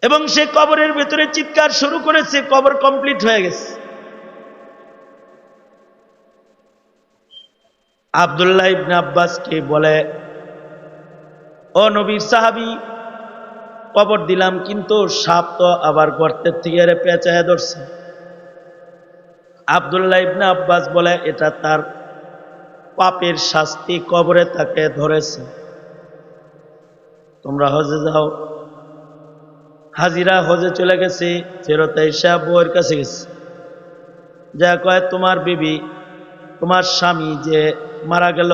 এবং সে কবরের ভেতরে চিৎকার শুরু করেছে, কবর কমপ্লিট হয়ে গেছে। আব্দুল্লাহ ইবনে আব্বাসকে বলে, ও নবীর সাহাবী, কবর দিলাম কিন্তু সাপ তো আবার গর্তের থেকে পেঁচায় ধরছে। আব্দুল্লাহ ইবনে আব্বাস বলে, এটা তার পাপের শাস্তি, কবরে তাকে ধরেছে। তোমরা হজে যাও। হাজিরা হজে চলে গেছে, ফেরত এসে বউয়ের কাছে গেছে, যা কয়, তোমার বিবি, তোমার স্বামী যে মারা গেল,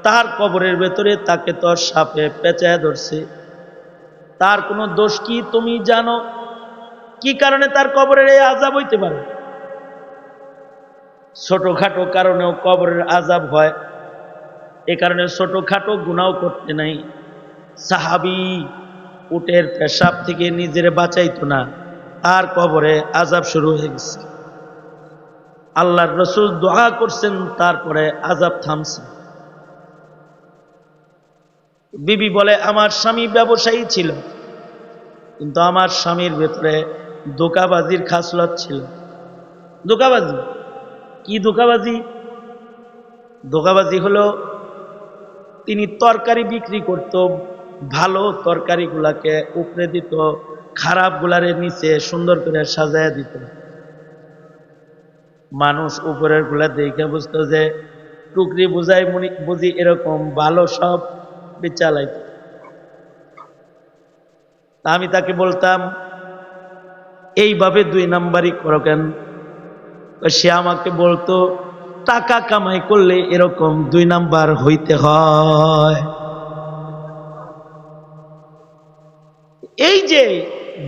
তার কবরের ভেতরে তাকে তো সাপে পেঁচায় ধরছে, তার কোনো দোষ কি তুমি জানো? কি কারণে তার কবরের এই আযাব হইতে পারে? ছোটখাটো কারণেও কবরের আযাব হয়, এ কারণে ছোটখাটো গুনাহ করতে নাই। সাহাবী উটের পেশাব থেকে নিজের বাঁচাইতো না, আর কবরে আযাব শুরু হয়ে গেছে। আল্লাহর রাসূল দোয়া করছেন, তারপরে আযাব থামছে। বিবি বলে, আমার স্বামী ব্যবসায়ী ছিল, কিন্তু আমার স্বামীর ভেতরে ধোঁকাবাজির খাসলত ছিল। ধোঁকাবাজি কি? ধোঁকাবাজি হলো, তিনি তরকারি বিক্রি করত, ভালো তরকারিগুলাকে উপরে দিত, খারাপ গুলারে নিচে সুন্দর করে সাজায় দিত। মানুষ উপরের গুলা দেখে বুঝতো যে টুকরি বুঝি এরকম ভালো সব চালাইত। আমি তাকে বলতাম, এইভাবে 2 নাম্বারই করো কেন? সে আমাকে বলতো, টাকা কামাই করলে এরকম 2 নাম্বার হইতে হয়। এই যে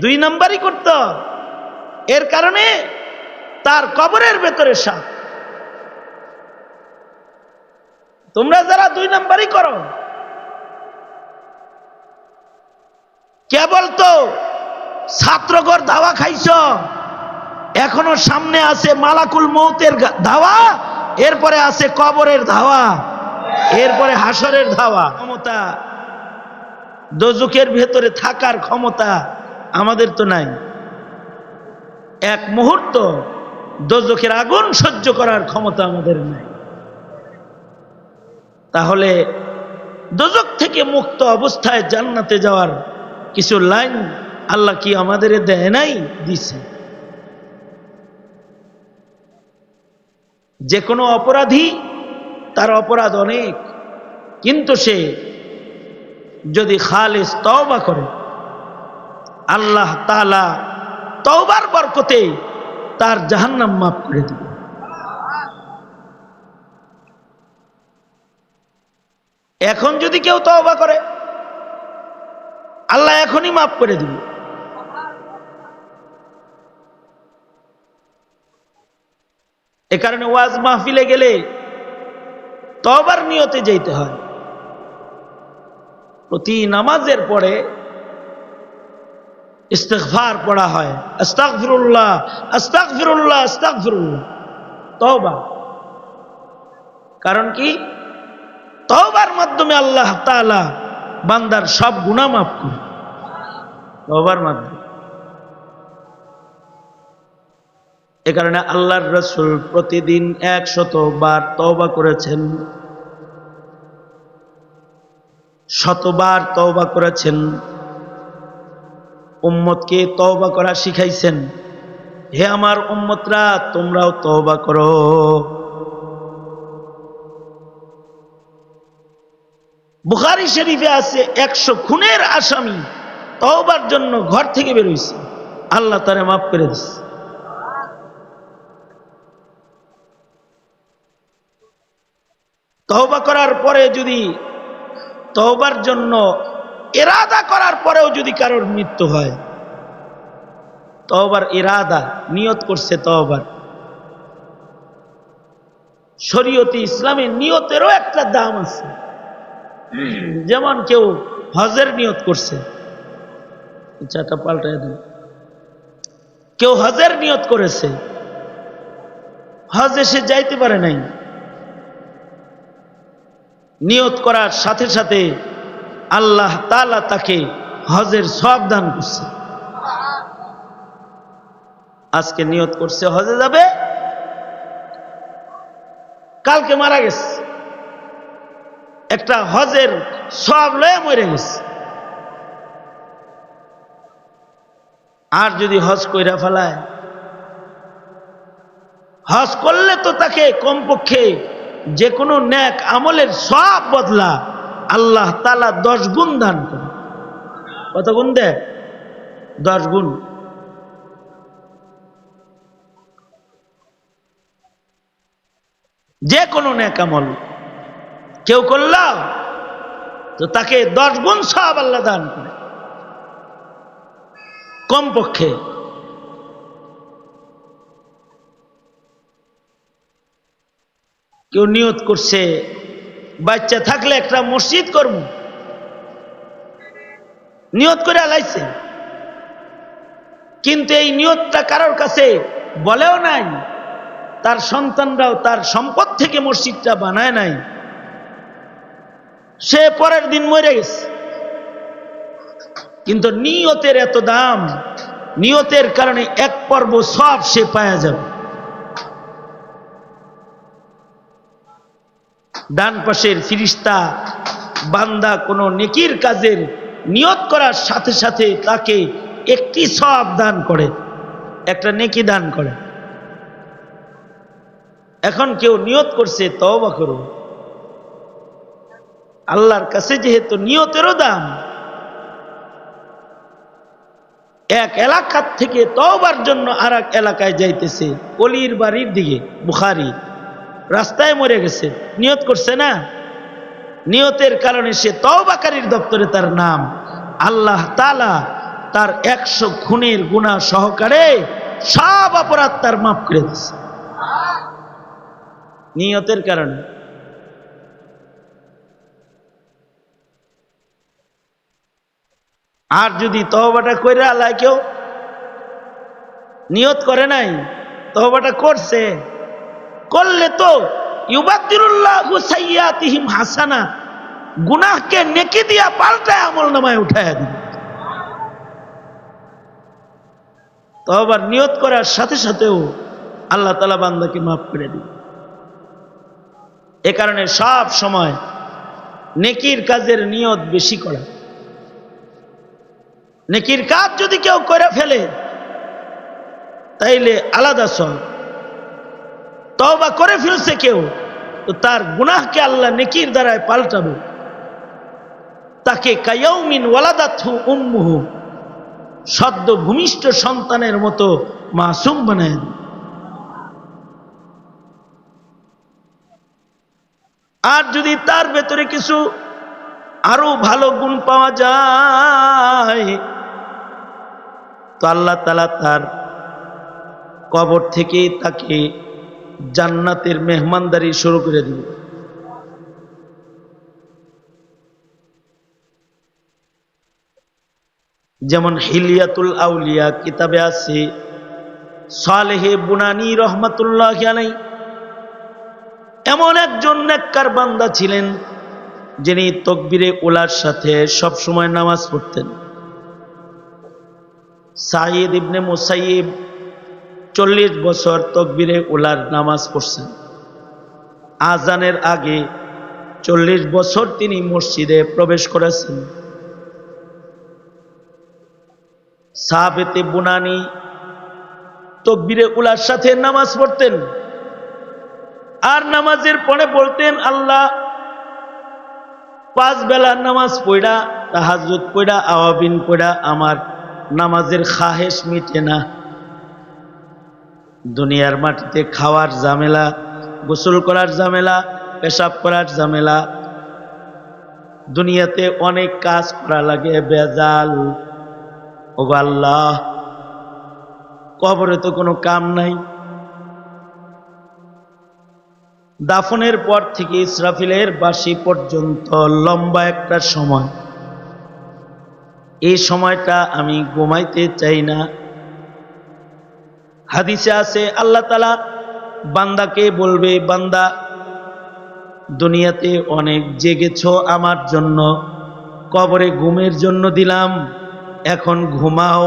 2 নাম্বারই করত, এর কারণে তার কবরের ভেতরে সাপ। তোমরা যারা 2 নাম্বারই করো, কেবল তো ছাত্রঘর ধাওয়া খাইছ, এখনো সামনে আছে মালাকুল মৌতের ধাওয়া, এরপরে আছে কবরের ধাওয়া, এরপরে হাসরের ধাওয়া। ক্ষমতা, দোজখের ভেতরে থাকার ক্ষমতা আমাদের তো নাই। এক মুহূর্ত দোজখের আগুন সহ্য করার ক্ষমতা আমাদের নাই। তাহলে দোজখ থেকে মুক্ত অবস্থায় জান্নাতে যাওয়ার কিছু লাইন আল্লাহ কি আমাদের দেয় নাই? দিছে। যে কোনো অপরাধী, তার অপরাধ অনেক, কিন্তু সে যদি খালিস তওবা করে, আল্লাহ তাআলা তওবার বরকতে তার জাহান্নাম মাফ করে দিবে। এখন যদি কেউ তওবা করে, আল্লাহ এখনই মাফ করে দিবে। এ কারণে ওয়াজ মাহফিলে গেলে তওবার নিয়তে যেতে হয়। প্রতি নামাজের পরে ইস্তিগফার পড়া হয়, আস্তাগফিরুল্লাহ আস্তাগফিরুল্লাহ আস্তাগফিরুল্লাহ, তওবা। কারণ কি? তওবার মাধ্যমে আল্লাহ তাআলা বান্দার সব গুনাহ মাফ করে, তওবার মাধ্যমে। এ কারণে আল্লাহর রাসূল প্রতিদিন 100 বার তওবা করেছেন, 100 বার তওবা করেছেন। উম্মতকে তওবা করা শিখাইছেন, হে আমার উম্মতরা, তোমরাও তওবা করো। বুখারী শরীফে আছে, 100 খুনের আসামি তওবার জন্য ঘর থেকে বের হইছে, আল্লাহ তারে মাফ করে দিছে। তওবা করার পরে যদি, তওবার জন্য ইরাদা করার পরেও যদি কারোর মৃত্যু হয়, তওবার ইরাদা, নিয়ত করছে তওবার, শরীয়তে ইসলামে নিয়তেরও একটা দাম আছে। যেমন কেউ হজের নিয়ত করছে, ইচ্ছাটা পাল্টায় দেন, কেউ হজের নিয়ত করেছে, হজে সে যাইতে পারে নাই, নিয়ত করার সাথে সাথে আল্লাহ তাআলা তাকে হজের সওয়াব দান করছে। আজকে নিয়ত করছে হজে যাবে, কালকে মারা গেছে, একটা হজের সওয়াব লয়ে মরে গেছে। আর যদি হজ কইরা ফেলায়, হজ করলে তো তাকে কমপক্ষে যে কোনো নেক আমলের সব বদলা আল্লাহ তাআলা 10 গুণ দান করে। কত গুণ দেয়? 10 গুণ। যে কোনো নেক আমল কেউ করল তো তাকে 10 গুণ সওয়াব আল্লাহ দান করে কমপক্ষে। কেউ নিয়ত করছে বাচ্চা থাকলে একটা মসজিদ করব, নিয়ত করে আলাইছে, কিন্তু এই নিয়তটা কারোর কাছে বলেও নাই, তার সন্তানরাও তার সম্পদ থেকে মসজিদটা বানায় নাই, সে পরের দিন মরে গেছে। কিন্তু নিয়তের এত দাম, নিয়তের কারণে এক পর্ব সব সে পাওয়া যাবে। ডান পাশের ফিরিস্তা বান্দা কোনো নেকির কাজের নিয়ত করার সাথে সাথে তাকে একটি সওয়াব দান করে, একটা নেকি দান করে। এখন কেউ নিয়ত করছে তওবা করো, আল্লাহর কাছে যেহেতু নিয়তেরও দাম, এক এলাকার থেকে তওবার জন্য আর এক এলাকায় যাইতেছে, অলির বাড়ির দিকে, বুখারী, রাস্তায় মরে গেছে, নিয়ত করছে না, নিয়তের কারণে সে তওবাকারীর দপ্তরে তার নাম, আল্লাহ তাআলা তার 100 খুনের গুনাহ সহকারে সব অপরাধ তার মাফ করে দিয়েছে নিয়তের কারণে। আর যদি তওবাটা কইরা আল্লাহ কেউ নিয়ত করে নাই, তওবাটা করছে, করলে তো ইউবাদদিলুল্লাহু সাইয়্যাতিহিম হাসানা, গুনাহকে নেকি দিয়া পাল্টায় আমলনামায় উঠায়া দিবে। তওবার নিয়ত করার সাথে সাথেও আল্লাহ তাআলা বান্দাকে মাফ করে দিবে। এ কারণে সব সময় নেকির কাজের নিয়ত বেশি করা। নেকির কাজ যদি কেউ করে ফেলে তাইলে আলাদা সওয়াব, তওবা করে ফেলছে কেউ তো তার গুনাহকে আল্লাহ নেকির দ্বারায় পাল্টাবে, তাকে কায়াউমিন ওয়ালাদাতহু উম্মুহু, সদ্য ভূমিষ্ঠ সন্তানের মতো মাসুম বানায় দেবে। আর যদি তার ভেতরে কিছু আরো ভালো গুণ পাওয়া যায় তো আল্লাহ তাআলা তার কবর থেকে তাকে জান্নাতের মেহমানদারি শুরু করে দিবে। যেমন হিলিয়াতুল আউলিয়া কিতাবে আছে, সালেহ বুনানী রহমাতুল্লাহি আলাইহি এমন একজন নেককার বান্দা ছিলেন যিনি তাকবীরে উলার সাথে সব সময় নামাজ পড়তেন। সাঈদ ইবনে মুসাইয়িব 40 বছর তাকবীরে উলার নামাজ পড়ছেন। আজানের আগে 40 বছর তিনি মসজিদে প্রবেশ করেছেন। সাবিত বুনানী তাকবীরে উলার সাথে নামাজ পড়তেন, আর নামাজের পরে বলতেন, আল্লাহ 5 বেলা নামাজ পড়া, তাহাজ্জুদ পড়া, আওয়াবিন পড়া আমার নামাজের খাহেশ মিটে না। দুনিয়ার মাটিতে খাওয়ার ঝামেলা, গোসল করার ঝামেলা, পেশাব করার ঝামেলা, দুনিয়াতে অনেক কাজ করা লাগে, বেজাল। ওগো আল্লাহ, কবরে তো কোনো কাম নাই। দাফনের পর থেকে ইসরাফিলের বাঁশি পর্যন্ত লম্বা একটা সময়, এই সময়টা আমি ঘুমাইতে চাই না। হাদিসে আছে আল্লাহ তাআলা বান্দাকে বলবে, বান্দা দুনিয়াতে অনেক জেগেছো আমার জন্য, কবরে ঘুমের জন্য দিলাম, এখন ঘুমাও।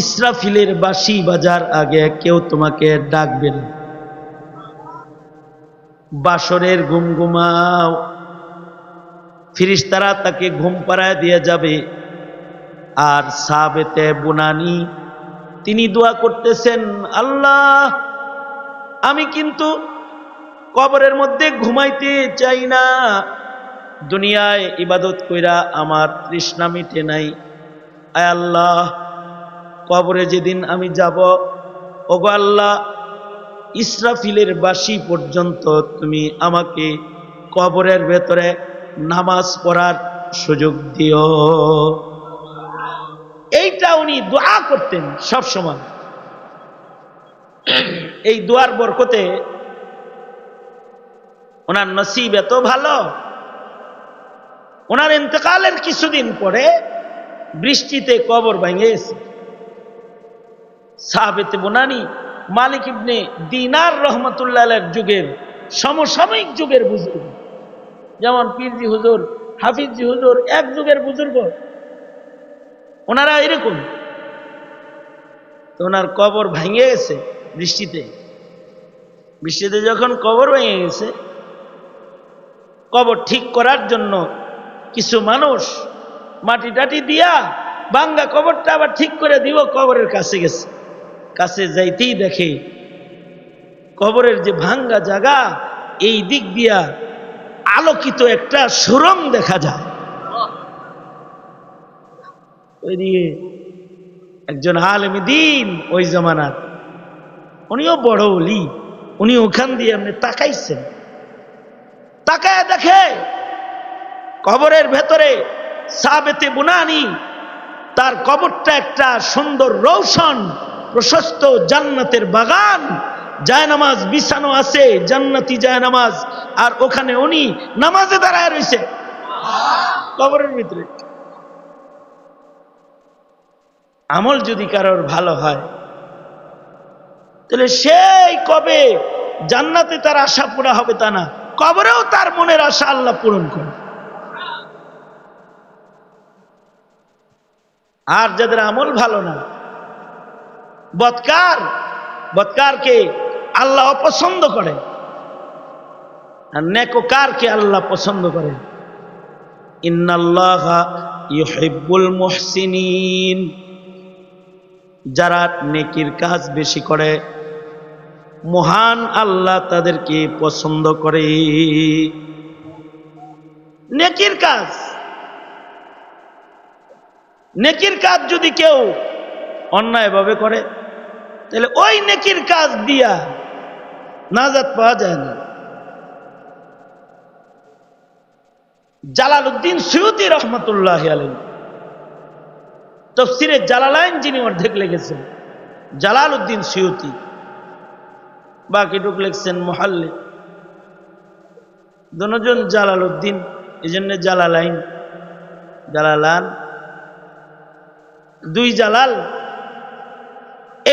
ইসরাফিলের বাঁশি বাজার আগে কেউ তোমাকে ডাকবে না। বাসরের ঘুম ঘুমাও, ফিরিস্তারা তাকে ঘুম পাড়ায় দিয়ে যাবে। আর সাবেতে বুনানি তিনি দোয়া করতেছেন, আল্লাহ আমি কিন্তু কবরের মধ্যে ঘুমাইতে চাই না, দুনিয়ায় ইবাদত কইরা আমার তৃষ্ণা মিটে নাই। আয় আল্লাহ, কবরে যেদিন আমি যাব, ওগো আল্লাহ, ইসরাফিলের বাঁশি পর্যন্ত তুমি আমাকে কবরের ভেতরে নামাজ পড়ার সুযোগ দিও। এইটা উনি দোয়া করতেন সব সময়। এই দোয়ার বরকতে ওনার নসিব এত ভালো, ওনার ইন্তেকালের কিছুদিন পরে বৃষ্টিতে কবর ভেঙে গেছে। সাহাবেতে বুনানি মালিক ইবনে দিনার রহমতুল্লাহ আলাইহির যুগের সমসাময়িক যুগের বুজুর্গ, যেমন পীরজি হুজুর, হাফিজজি হুজুর, এক যুগের বুজুর্গ, ওনারা এরকম। ওনার কবর ভেঙে গেছে বৃষ্টিতে। বৃষ্টিতে যখন কবর ভেঙে গেছে, কবর ঠিক করার জন্য কিছু মানুষ মাটি টাটি দিয়া ভাঙ্গা কবরটা আবার ঠিক করে দিব, কবরের কাছে গেছে। কাছে যাইতেই দেখে কবরের যে ভাঙ্গা জায়গা, এই দিক দিয়া আলোকিত একটা সুরং দেখা যায়। ওইদিকে একজন আলেম দ্বীন ওই জামানার, উনিও বড় ওলি, উনি ওখান দিয়ে আপনি তাকাইছেন, তাকায় দেখে কবরের ভেতরে সাবেতে বুনানি, তার কবরটা একটা সুন্দর রৌশন প্রশস্ত জান্নাতের বাগান, জায়নামাজ বিছানো আছে, জান্নাতি জায়নামাজ, আর ওখানে উনি নামাজে দাঁড়ায় রয়েছে কবরের ভিতরে। আমল যদি কারোর ভালো হয়, তাহলে সেই কবে জান্নাতে তার আশা পুরা হবে তা না, কবরেও তার মনের আশা আল্লাহ পূরণ করে। আর যাদের আমল ভালো না, বদকারকে আল্লাহ অপছন্দ করে, আর নেককারকে আল্লাহ পছন্দ করে। ইন্নাল্লাহা ইউহিব্বুল মুহসিনিন, যারা নেকির কাজ বেশি করে মহান আল্লাহ তাদেরকে পছন্দ করে। নেকির কাজ যদি কেউ অন্যায়ভাবে করে, তাহলে ওই নেকির কাজ দিয়া নাজাত পাওয়া যায় না। জালালউদ্দিন সুয়ুতী রহমতুল্লাহ আলাইহি তাফসীরে জালালাইন যিনি অর্ধেক লিখেছেন, জালালউদ্দিন সুয়ুতী, বাকিটুক লিখছেন মুহাল্লি। দুজন জালালউদ্দিন, এই জন্য জালালান, দুই জালাল।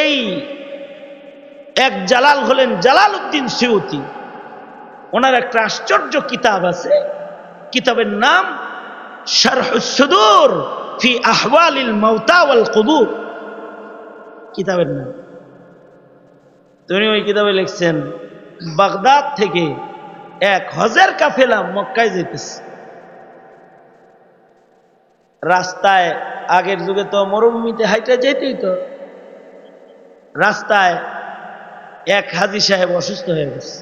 এই এক জালাল হলেন জালালউদ্দিন সুয়ুতী। ওনার একটা আশ্চর্য কিতাব আছে, কিতাবের নাম শারহুস সুদূর ফি আহওয়ালিল মাউতা ওয়াল কুবুর, কিতাবের নাম। তিনি ওই কিতাবে লিখছেন, বাগদাদ থেকে এক হজের কাফেলা মক্কায় যেতেছে। রাস্তায়, আগের যুগে তো মরুভূমিতে হাইটা যেতেই তো, রাস্তায় এক হাজী সাহেব অসুস্থ হয়ে গেছে।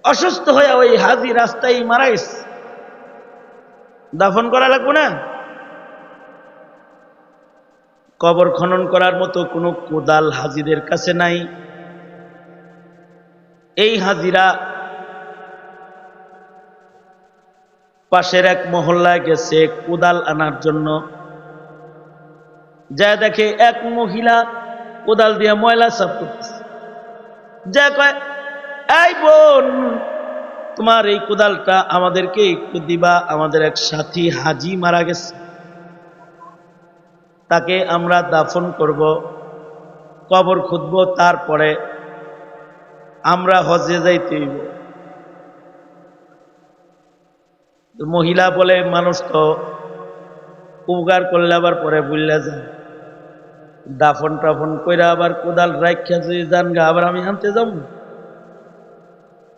অসুস্থ হয়ে ওই হাজী রাস্তায় মারা গেছে। দাফন করা লাগবে না? কবর খনন করার মতো কোনো কোদাল হাজীদের কাছে নাই। এই হাজীরা পাশের এক মহল্লায় গেছে কোদাল আনার জন্য। যা দেখে এক মহিলা কোদাল দিয়ে ময়লা সাফ করতেছে। যা কয়, এই বোন, তোমার এই কোদালটা আমাদেরকে একটু দিবা, আমাদের এক সাথী হাজী মারা গেছে, তাকে আমরা দাফন করব, কবর খুঁদব, তারপরে আমরা হজে যাইতে হইব। মহিলা বলে, মানুষ তো উপকার করলে আবার পরে ভুললে যায়, দাফন টাফন কইরা আবার কোদাল রাখা যদি যান গা, আবার আমি আনতে যাব,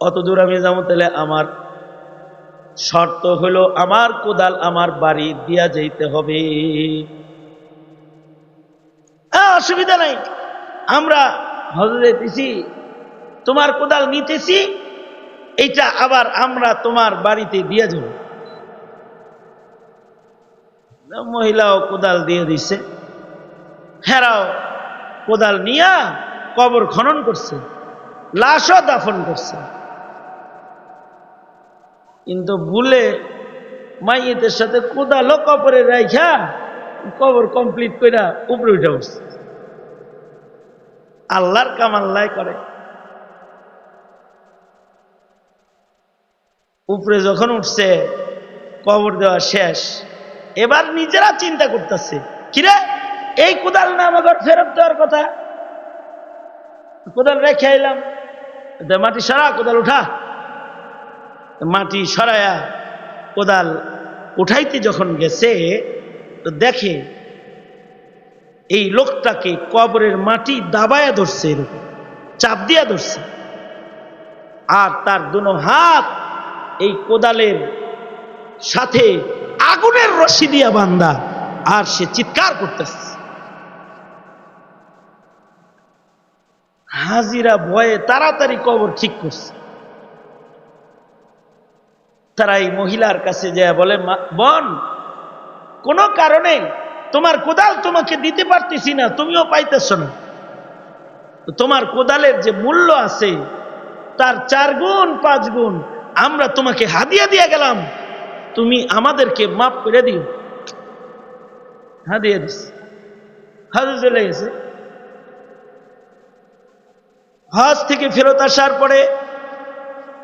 অত দূর আমি যাবো, তাহলে আমার শর্ত হলো আমার কোদাল আমার বাড়ি দিয়া যাইতে হবে। অসুবিধা নাই, আমরা হজে যাইতেছি, তোমার কোদাল নিতেছি, এইটা আবার আমরা তোমার বাড়িতে দিয়ে যাব। মহিলাও কোদাল দিয়ে দিছে, হেরাও কোদাল নিয়া কবর খনন করছে, লাশও দাফন করছে। কিন্তু ভুলে মাইয়েতের সাথে কোদালও কবরে রাইখা কবর কমপ্লিট কইরা উপরে উঠে উঠছে। আল্লাহর কাম আল্লাহ করে। উপরে যখন উঠছে, কবর দেওয়া শেষ, এবার নিজেরা চিন্তা করতেছে, কিরে এই কোদাল না আমাদের ফেরত দেওয়ার কথা, কোদাল রেখে আইলাম, মাটি সরা, কোদাল উঠা। মাটি সরায়া কোদাল উঠাইতে যখন গেছে, তো দেখে এই লোকটাকে কবরের মাটি দাবায়া ধরছে, এরকম চাপ দিয়া ধরছে, আর তার দুনো হাত এই কোদালের সাথে আগুনের রশি দিয়া বান্ধা, আর সে চিৎকার করতেছে। হাজিরা ভয়ে তাড়াতাড়ি কবর ঠিক করছে। তারা এই মহিলার কাছে যায় বলে, বোন, কোন কারণে তোমার কোদাল তোমাকে দিতে পারতেছি না, তুমিও পাইতেছ না, তোমার কোদালের যে মূল্য আছে তার 4 গুণ 5 গুণ আমরা তোমাকে হাদিয়া দিয়ে গেলাম, তুমি আমাদেরকে মাফ করে দিও। হাদিয়া দিস, হজে চলে গেছে। হজ থেকে ফেরত আসার পরে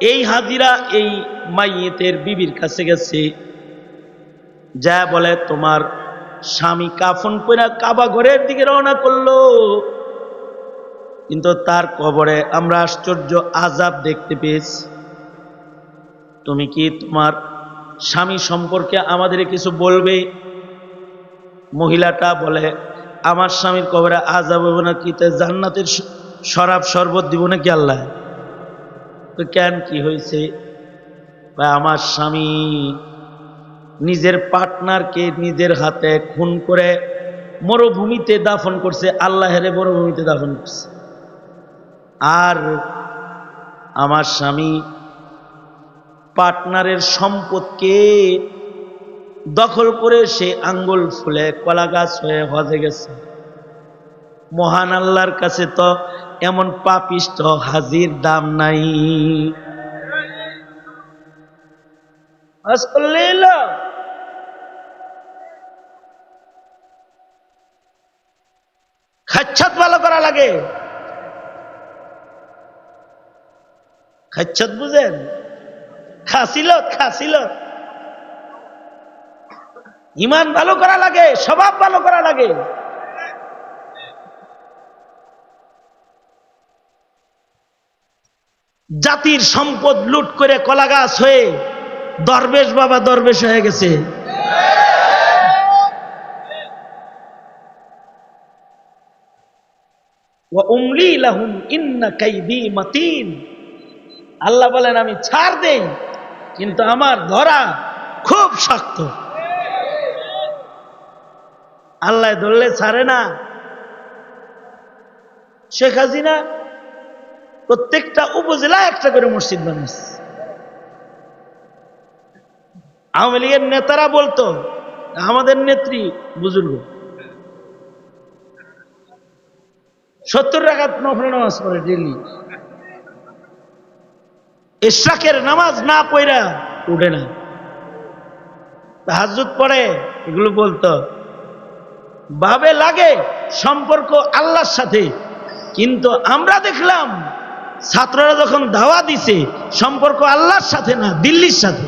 এই হাজিরা এই মাইয়েতের বিবির কাছে গেছে, যা বলে তোমার স্বামী কাফন পরে কাবা ঘরের দিকে রওনা করলো, কিন্তু তার কবরে আমরা আশ্চর্য আযাব দেখতে পেয়েছি। তুমি কি তোমার স্বামী সম্পর্কে আমাদের কিছু বলবে? মহিলাটা বলে, আমার স্বামীর কবরে আযাব হবে না কি, জান্নাতের শরাব শরবত দিব নাকি আল্লাহ? তো কেন, কি হয়েছে? আমার স্বামী নিজের পার্টনারকে নিজের হাতে খুন করে মরুভূমিতে দাফন করছে, আল্লাহের মরুভূমিতে দাফন করছে। আর আমার স্বামী পার্টনারের সম্পদকে দখল করে সে আঙ্গুল ফুলে কলা গাছ হয়ে হজে গেছে। মহান আল্লাহর কাছে তো এমন পাপিষ্ঠ হাজির দাম নাই। খাচ্ছাত ভালো করা লাগে, খাচ্ছাত বুঝেন? খাসিল ইমান ভালো করা লাগে, স্বভাব ভালো করা লাগে। জাতির সম্পদ লুট করে কলা গাছ হয়ে দরবেশ বাবা দরবেশ হয়ে গেছে। ওয়া উমলি লাহুম ইন্না কাইদি মাতিন। আল্লাহ বলেন, আমি ছাড় দেই, কিন্তু আমার ধরা খুব শক্ত। আল্লাহ ধরলে ছাড়ে না। শেখ হাসিনা প্রত্যেকটা উপজেলায় একটা করে মসজিদ বানিয়েছে। আওয়ামী লীগের নেতারা বলতো, আমাদের নেত্রী বুজুর্গ 70 রাকাত নফল নামাজ পড়ে ডেইলি, ইশরাকের নামাজ না পড়া উঠে না, তাহাজ্জুদ পড়ে, এগুলো বলতো। ভাবে লাগে সম্পর্ক আল্লাহর সাথে, কিন্তু আমরা দেখলাম ছাত্ররা যখন দাওয়া দিছে, সম্পর্ক আল্লাহর সাথে না, দিল্লির সাথে।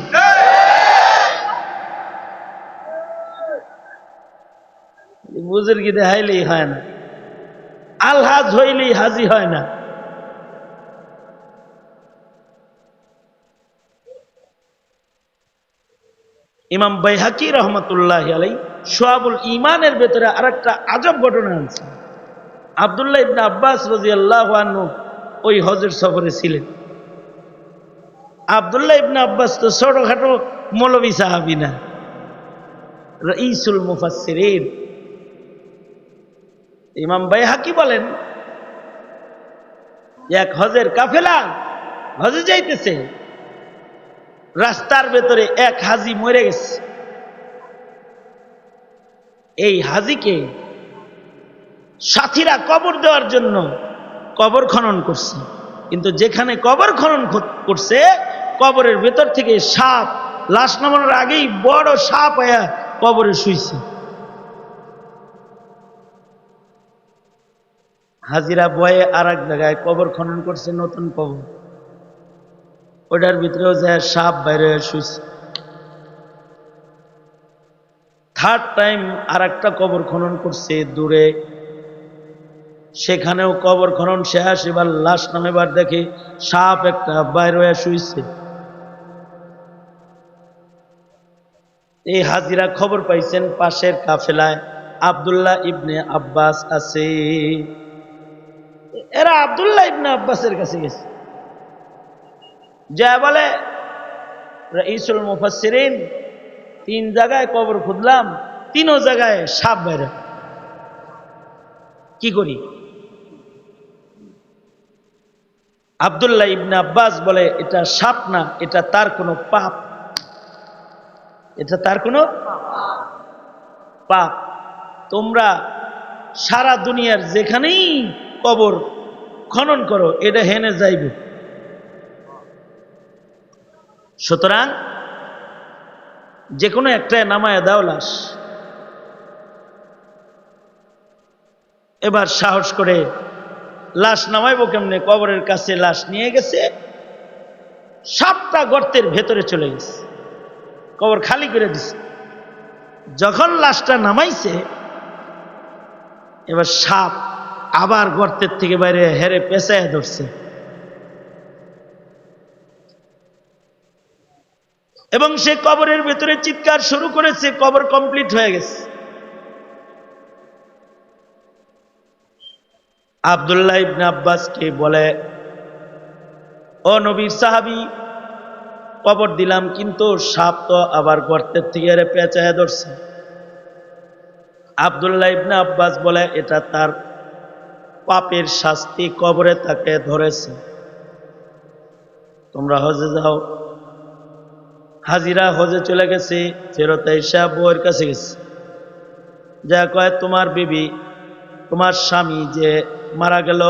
বুজুর্গি দেখাইলেই হয় না, আলহাজ হইলেই হাজি হয় না। ইমাম বাইহাকি রহমতুল্লাহ আলাইহি শুআবুল ঈমানের ভেতরে আরেকটা আজব ঘটনা আছে। আব্দুল্লাহ ইবনে আব্বাস রাদিয়াল্লাহু আনহু ওই হজের সফরে ছিলেন। আব্দুল্লাহ ইবনে আব্বাস তো ছোটখাটো মৌলবী সাহাবী না, রাইসুল মুফাসসিরিন। ইমাম বাইহাকি বলেন, এক হজের কাফেলা হজে যাইতেছে, রাস্তার ভেতরে এক হাজি মরে গেছে। এই হাজিকে সাথীরা কবর দেওয়ার জন্য কবর খনন করছে, কিন্তু যেখানে কবর খনন করছে কবরের ভেতর থেকে সাপ, লাশ নামানোর আগেই বড় সাপ আয়া কবরে শুইছে। হাজিরা বয়ে আর এক জায়গায় কবর খনন করছে, নতুন কবর, ওটার ভিতরেও যায় সাপ বাইরে শুইছে। থার্ড টাইম আর একটা কবর খনন করছে দূরে, সেখানেও কবর খনন শেষ। এবার লাশ নামেবার দেখে সাপ একটা বাইরে হয়ে শুইছে। এই হাজিরা খবর পাইছেন পাশের কাফেলায় আব্দুল্লাহ ইবনে আব্বাস আছে। এরা আব্দুল্লাহ ইবনে আব্বাসের কাছে গেছে, যা বলে রাইসুল মুফাসসিরিন, 3 জায়গায় কবর খুঁজলাম, 3 জায়গায় সাপ বাইরে, কি করি? আব্দুল্লাহ ইবনে আব্বাস বলে, এটা সাপ না, এটা তার কোনো পাপ, এটা তার কোনো পাপ। তোমরা সারা দুনিয়ার যেখানেই কবর খনন করো, এটা হেনে যাইবে। সুতরাং যে কোনো একটা নামায় দাও লাশ। এবার সাহস করে লাশ নামাইবো কেমনে, কবরের কাছে লাশ নিয়ে গেছে, সাপটা গর্তের ভেতরে চলে গেছে, কবর খালি করে দিছে। যখন লাশটা নামাইছে, এবার সাপ আবার গর্তের থেকে বাইরে হেরে পেঁচায় ধরছে, এবং সে কবরের ভেতরে চিৎকার শুরু করেছে, কবর কমপ্লিট হয়ে গেছে। আব্দুল্লাহ ইবনে আব্বাসকে বলে, ও নবীর সাহাবী, কবর দিলাম, কিন্তু সাপ তো আবার গর্তের থেকে এর পেঁচায় ধরছে। আব্দুল্লাহ ইবনে আব্বাস বলে, এটা তার পাপের শাস্তি, কবরে তাকে ধরেছে, তোমরা হজে যাও। হাজিরা হজে চলে গেছে, ফেরত আইসা বউয়ের কাছে গেছে, যা কয়, তোমার বিবি, তোমার স্বামী যে মারা গেল,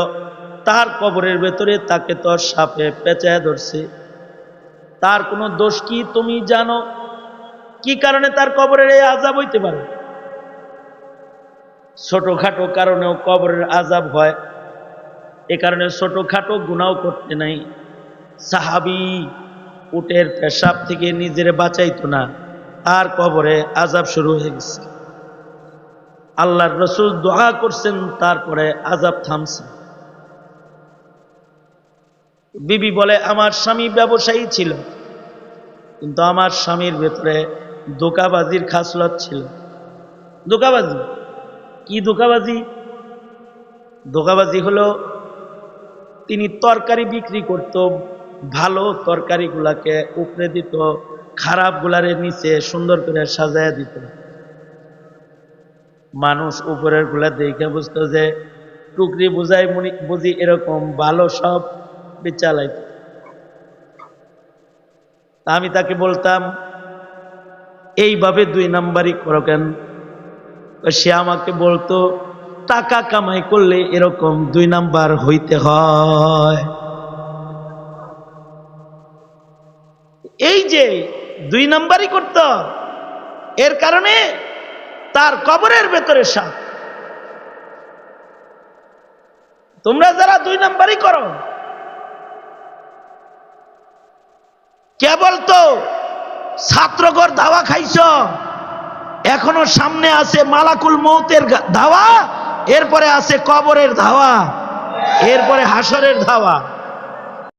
তার কবরের ভেতরে তাকে তো সাপে পেঁচায় ধরছে, তার কোনো দোষ কি তুমি জানো? কি কারণে তার কবরের এই আযাব হইতে পারে? ছোটখাটো কারণেও কবরের আযাব হয়, এ কারণে ছোটখাটো গুনাহ করতে নাই। সাহাবী উটের পেশাব থেকে নিজের বাঁচাইতো না, আর কবরে আযাব শুরু হয়ে গেছে। আল্লাহর রাসূল দোয়া করছেন, তারপরে আযাব থামছে। বিবি বলে, আমার স্বামী ব্যবসায়ী ছিল, কিন্তু আমার স্বামীর ভেতরে ধোঁকাবাজির খাসলত ছিল। ধোঁকাবাজি কি? ধোঁকাবাজি হলো, তিনি তরকারি বিক্রি করত, ভালো তরকারিগুলাকে উপরে দিত, খারাপ গুলারে নিচে সুন্দর করে সাজায় দিত। মানুষ উপরের গুলা দেখে বুঝতো যে টুকরি বুঝাই বুঝি এরকম ভালো সব বেচালাইত। আমি তাকে বলতাম, এইভাবে 2 নাম্বারই করো কেন? সে আমাকে বলতো, টাকা কামাই করলে এরকম 2 নাম্বার হইতে হয়। এই যে 2 নাম্বারই করত, এর কারণে তার কবরের ভেতরে সাপ। তোমরা যারা 2 নাম্বারই করো, কেবল তো ছাত্রঘর ধাওয়া খাইছ, এখনো সামনে আছে মালাকুল মৌতের ধাওয়া, এরপরে আছে কবরের ধাওয়া, এরপরে হাসরের ধাওয়া।